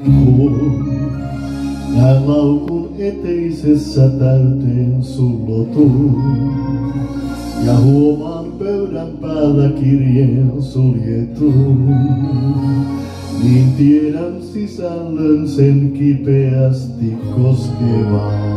Kun näen laukun eteisessä täyteen sullotun ja huomaan pöydän päällä kirjeen suljetun, niin tiedän sisällön sen kipeästi koskevan.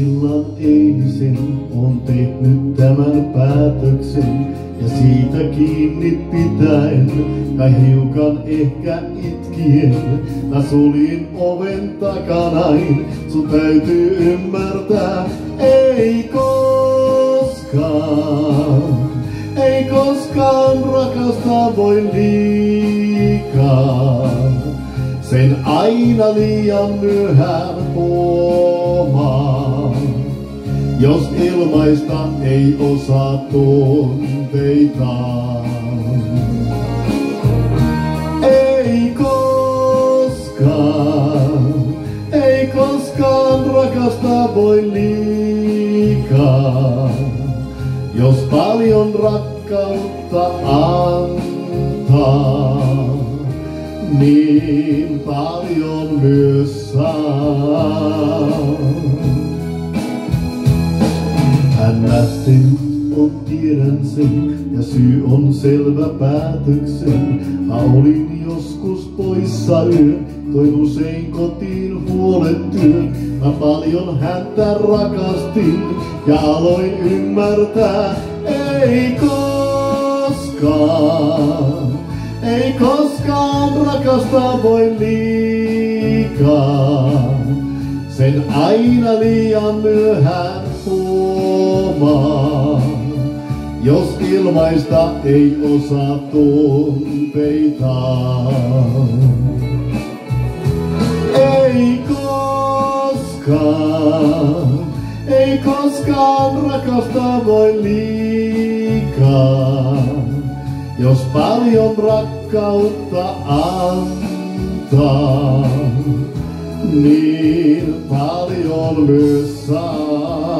Illan eilisen on tehnyt tämän päätöksen ja siitä kiinni pitäen, kai hiukan ehkä itkien, mä suljin oven takanain. Sun täytyy ymmärtää, ei koskaan rakastaa voi liikaa. Sen aina liian myöhään huomaa, jos ilmaista ei osaa tunteitaan. Ei koskaan rakastaa voi liikaa, jos paljon rakkautta antaa. Niin paljon myös saa. Hämmästynyt on, tiedän sen, ja syy on selvä päätöksen. Mä olin joskus poissa yön, toin usein kotiin huoletyön. Mä paljon häntä rakastin ja aloin ymmärtää, ei koskaan rakastaa voi liikaa. Sen aina liian myöhään huomaa, jos ilmaista ei osaa tunteitaan. Ei koskaan rakastaa voi liikaa, jos paljon rakkautta antaa, niin paljon myös saa.